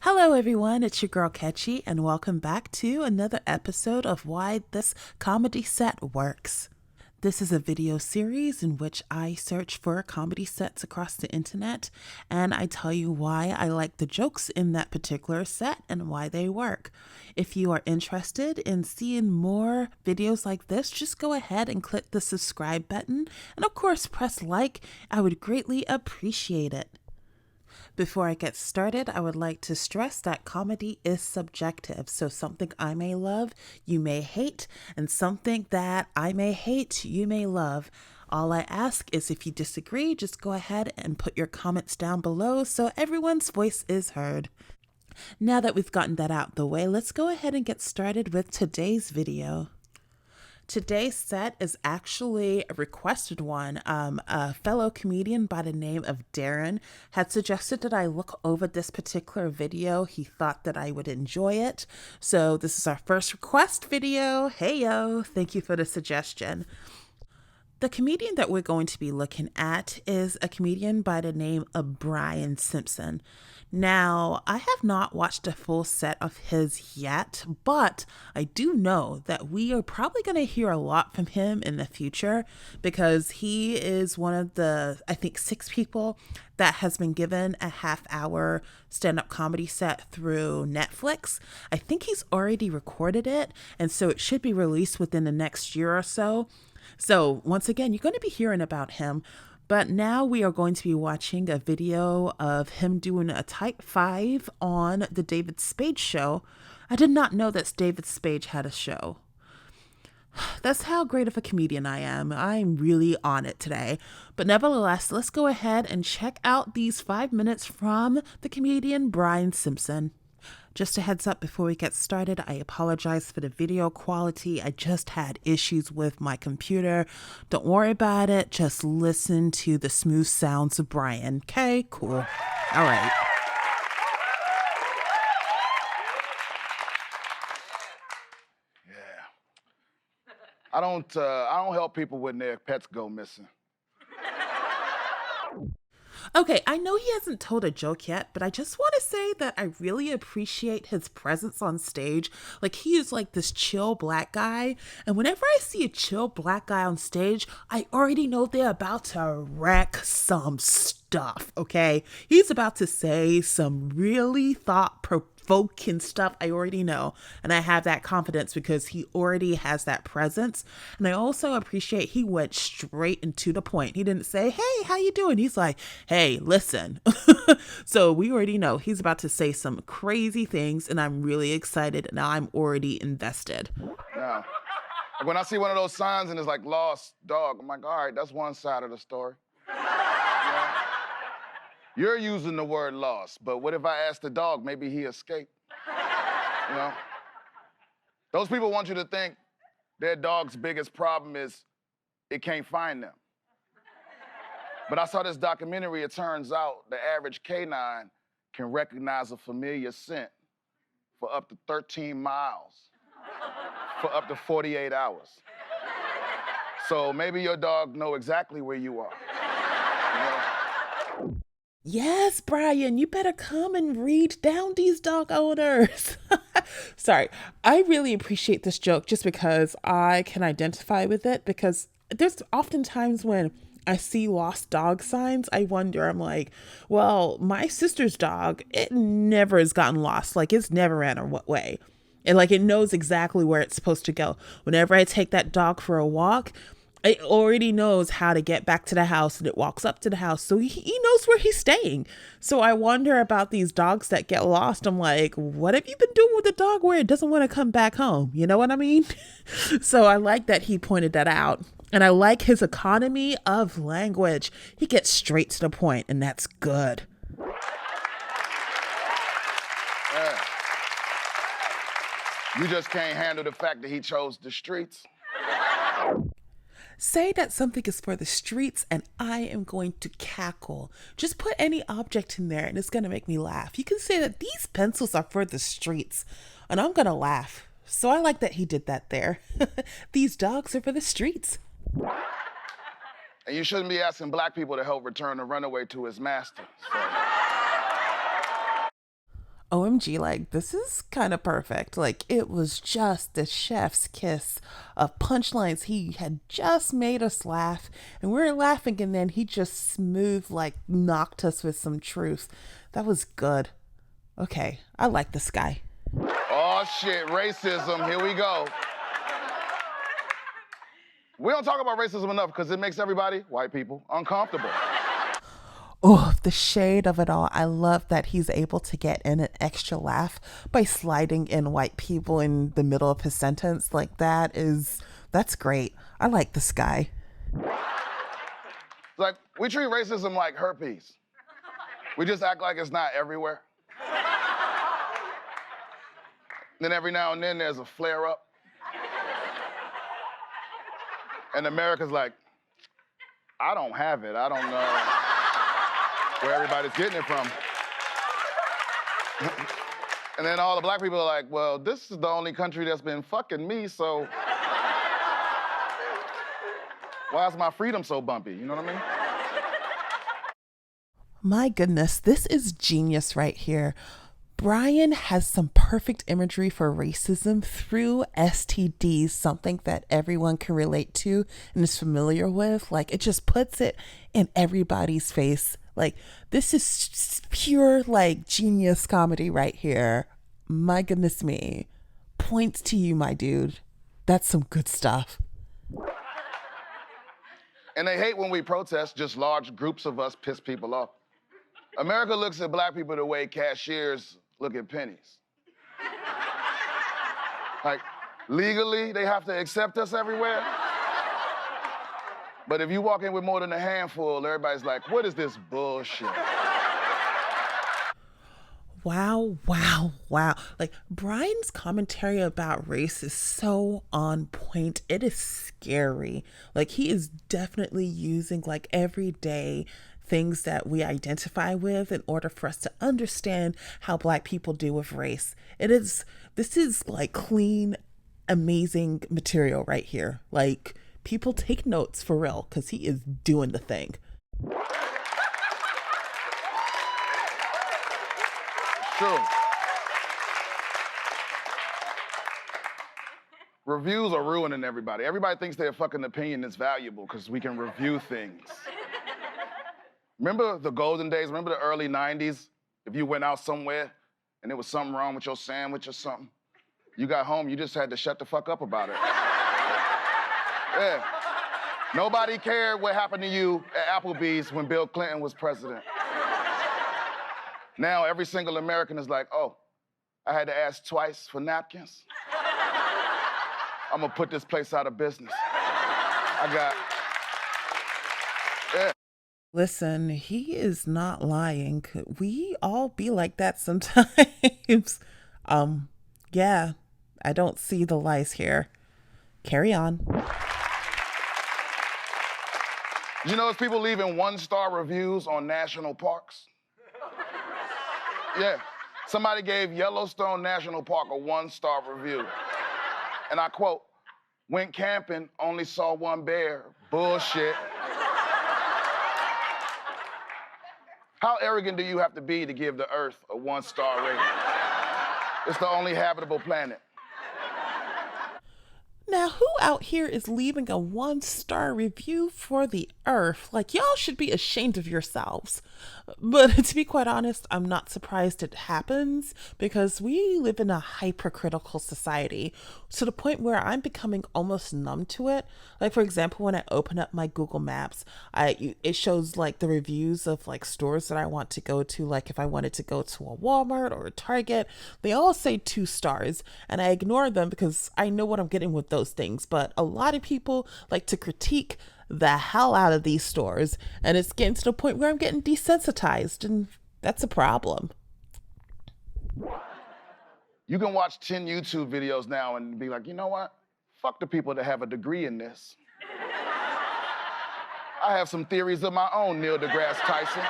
Hello everyone, it's your girl Ketchy, and welcome back to another episode of Why This Comedy Set Works. This is a video series in which I search for comedy sets across the internet, and I tell you why I like the jokes in that particular set and why they work. If you are interested in seeing more videos like this, just go ahead and click the subscribe button, and of course press like. I would greatly appreciate it. Before I get started, I would like to stress that comedy is subjective. So something I may love, you may hate, and something that I may hate, you may love. All I ask is if you disagree, just go ahead and put your comments down below so everyone's voice is heard. Now that we've gotten that out the way, let's go ahead and get started with today's video. Today's set is actually a requested one. A fellow comedian by the name of Darren had suggested that I look over this particular video. He thought that I would enjoy it. So this is our first request video. Hey yo, thank you for the suggestion. The comedian that we're going to be looking at is a comedian by the name of Brian Simpson. Now, I have not watched a full set of his yet, but I do know that we are probably going to hear a lot from him in the future because he is one of the, I think, 6 people that has been given a half-hour stand-up comedy set through Netflix. I think he's already recorded it, and so it should be released within the next year or so. So once again, you're going to be hearing about him. But now we are going to be watching a video of him doing a type 5 on the David Spade show. I did not know that David Spade had a show. That's how great of a comedian I am. I'm really on it today. But nevertheless, let's go ahead and check out these 5 minutes from the comedian Brian Simpson. Just a heads up before we get started, I apologize for the video quality. I just had issues with my computer. Don't worry about it. Just listen to the smooth sounds of Brian. Okay, cool. All right. Yeah. I don't help people when their pets go missing. Okay, I know he hasn't told a joke yet, but I just want to say that I really appreciate his presence on stage. Like, he is like this chill black guy, and whenever I see a chill black guy on stage, I already know they're about to wreck some stuff, okay? He's about to say some really thought-provoking stuff. I already know, and I have that confidence because he already has that presence. And I also appreciate he went straight and to the point. He didn't say, hey, how you doing? He's like, hey, listen. So we already know he's about to say some crazy things, and I'm really excited. Now I'm already invested. Now, when I see one of those signs and it's like lost dog, I'm like, all right, that's one side of the story. Yeah. You're using the word lost, but what if I ask the dog, maybe he escaped? You know? Those people want you to think their dog's biggest problem is it can't find them. But I saw this documentary. It turns out the average canine can recognize a familiar scent for up to 13 miles for up to 48 hours. So maybe your dog know exactly where you are. You know? Yes, Brian, you better come and read down these dog owners. Sorry, I really appreciate this joke just because I can identify with it, because there's often times when I see lost dog signs, I wonder, I'm like, well, my sister's dog, it never has gotten lost. Like, it's never ran away. And like, it knows exactly where it's supposed to go. Whenever I take that dog for a walk, it already knows how to get back to the house, and it walks up to the house. So he knows where he's staying. So I wonder about these dogs that get lost. I'm like, what have you been doing with the dog where it doesn't want to come back home? You know what I mean? So I like that he pointed that out. And I like his economy of language. He gets straight to the point, and that's good. Yeah. You just can't handle the fact that he chose the streets. Say that something is for the streets and I am going to cackle. Just put any object in there and it's going to make me laugh. You can say that these pencils are for the streets and I'm going to laugh. So I like that he did that there. These dogs are for the streets. And you shouldn't be asking black people to help return a runaway to his master. So. OMG, like, this is kind of perfect. Like, it was just the chef's kiss of punchlines. He had just made us laugh, and we were laughing, and then he just smooth, like, knocked us with some truth. That was good. Okay, I like this guy. Oh, shit, racism. Here we go. We don't talk about racism enough because it makes everybody, white people, uncomfortable. Oh, the shade of it all. I love that he's able to get in an extra laugh by sliding in white people in the middle of his sentence. Like, that's great. I like this guy. Like, we treat racism like herpes. We just act like it's not everywhere. Then every now and then there's a flare up. And America's like, I don't have it. I don't know where everybody's getting it from. And then all the black people are like, well, this is the only country that's been fucking me, so why is my freedom so bumpy? You know what I mean? My goodness, this is genius right here. Brian has some perfect imagery for racism through STDs, something that everyone can relate to and is familiar with. Like, it just puts it in everybody's face. Like, this is pure, like, genius comedy right here. My goodness me. Points to you, my dude. That's some good stuff. And they hate when we protest, just large groups of us piss people off. America looks at black people the way cashiers look at pennies. Like, legally, they have to accept us everywhere. But if you walk in with more than a handful, everybody's like, what is this bullshit? Wow, wow, wow. Like, Brian's commentary about race is so on point. It is scary. Like, he is definitely using, like, everyday things that we identify with in order for us to understand how Black people deal with race. This is like clean, amazing material right here. Like, people take notes for real, because he is doing the thing. True. Reviews are ruining everybody. Everybody thinks their fucking opinion is valuable because we can review things. Remember the golden days? Remember the early 90s? If you went out somewhere and there was something wrong with your sandwich or something, you got home, you just had to shut the fuck up about it. Yeah. Nobody cared what happened to you at Applebee's when Bill Clinton was president. Now every single American is like, oh, I had to ask twice for napkins. I'm gonna put this place out of business. Yeah. Listen, he is not lying. We all be like that sometimes. Yeah, I don't see the lies here. Carry on. You know, there's people leaving 1-star reviews on national parks. Yeah. Somebody gave Yellowstone National Park a 1-star review. And I quote, went camping, only saw one bear. Bullshit. How arrogant do you have to be to give the Earth a 1-star rating? It's the only habitable planet. Now, who out here is leaving a 1-star review for the Earth? Like, y'all should be ashamed of yourselves. But to be quite honest, I'm not surprised it happens because we live in a hypercritical society to the point where I'm becoming almost numb to it. Like, for example, when I open up my Google Maps, it shows like the reviews of like stores that I want to go to. Like if I wanted to go to a Walmart or a Target, they all say 2 stars, and I ignore them because I know what I'm getting with those things. But a lot of people like to critique the hell out of these stores, and it's getting to the point where I'm getting desensitized, and that's a problem. You can watch 10 YouTube videos now and be like, you know what? Fuck the people that have a degree in this. I have some theories of my own, Neil deGrasse Tyson.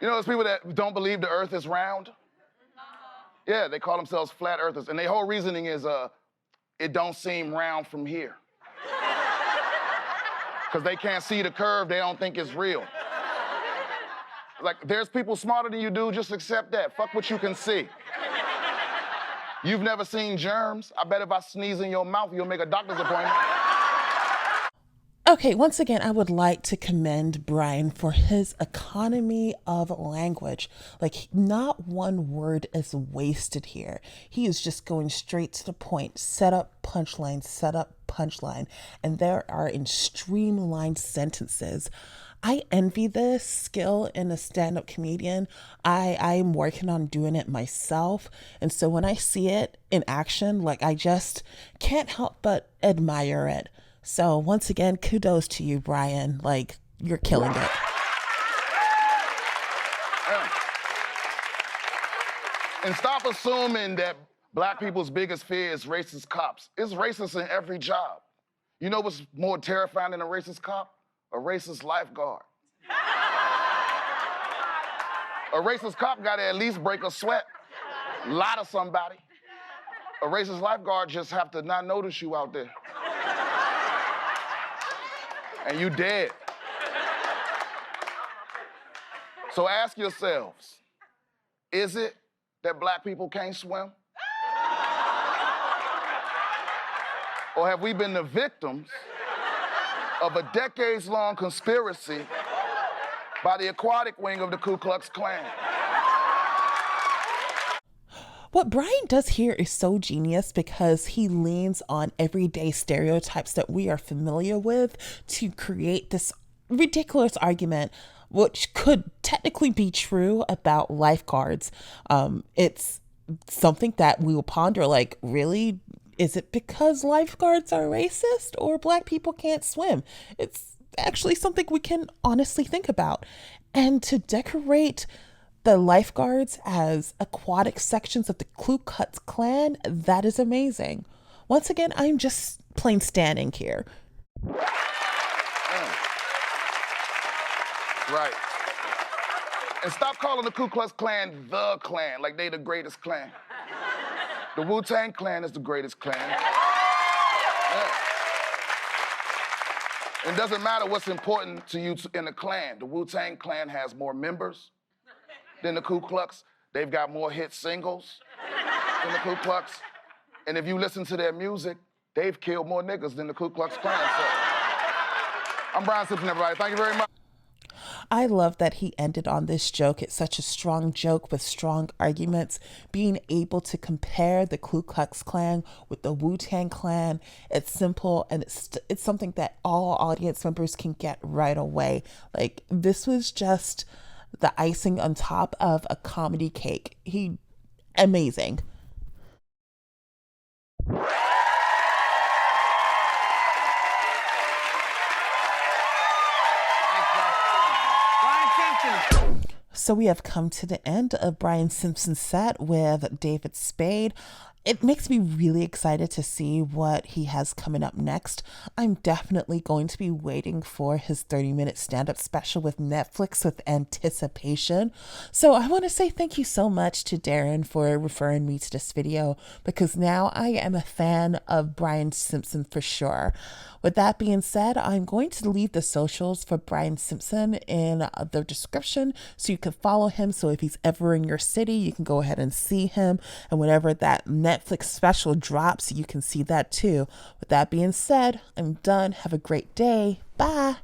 You know those people that don't believe the Earth is round? Yeah, they call themselves flat earthers, and their whole reasoning is, it don't seem round from here. Because they can't see the curve, they don't think it's real. Like, there's people smarter than you, dude. Just accept that. Fuck what you can see. You've never seen germs. I bet if I sneeze in your mouth, you'll make a doctor's appointment. Okay, once again, I would like to commend Brian for his economy of language. Like, not one word is wasted here. He is just going straight to the point. Set up punchline. And there are in streamlined sentences. I envy this skill in a stand-up comedian. I'm working on doing it myself. And so when I see it in action, like, I just can't help but admire it. So once again, kudos to you, Brian. Like, you're killing it. Yeah. And stop assuming that black people's biggest fear is racist cops. It's racist in every job. You know what's more terrifying than a racist cop? A racist lifeguard. A racist cop got to at least break a sweat, lie to somebody. A racist lifeguard just have to not notice you out there. And you dead. So ask yourselves, is it that black people can't swim? Or have we been the victims of a decades-long conspiracy by the aquatic wing of the Ku Klux Klan? What Brian does here is so genius because he leans on everyday stereotypes that we are familiar with to create this ridiculous argument, which could technically be true about lifeguards. It's something that we will ponder, like, really? Is it because lifeguards are racist or black people can't swim? It's actually something we can honestly think about. And to decorate the lifeguards as aquatic sections of the Ku Klux Klan, that is amazing. Once again, I'm just plain standing here. Right. And stop calling the Ku Klux Klan the Klan, like they the greatest Klan. The Wu-Tang Clan is the greatest Klan. Yeah. It doesn't matter what's important to you in the Klan. The Wu-Tang Clan has more members than the Ku Klux. They've got more hit singles than the Ku Klux. And if you listen to their music, they've killed more niggas than the Ku Klux Klan. So, I'm Brian Simpson, everybody. Thank you very much. I love that he ended on this joke. It's such a strong joke with strong arguments. Being able to compare the Ku Klux Klan with the Wu-Tang Clan, it's simple and it's something that all audience members can get right away. Like, this was just the icing on top of a comedy cake. Amazing. So we have come to the end of Brian Simpson's set with David Spade. It makes me really excited to see what he has coming up next. I'm definitely going to be waiting for his 30-minute stand-up special with Netflix with anticipation. So I want to say thank you so much to Darren for referring me to this video, because now I am a fan of Brian Simpson for sure. With that being said, I'm going to leave the socials for Brian Simpson in the description so you can follow him. So if he's ever in your city, you can go ahead and see him. And whenever that Netflix special drops, you can see that too. With that being said, I'm done. Have a great day. Bye.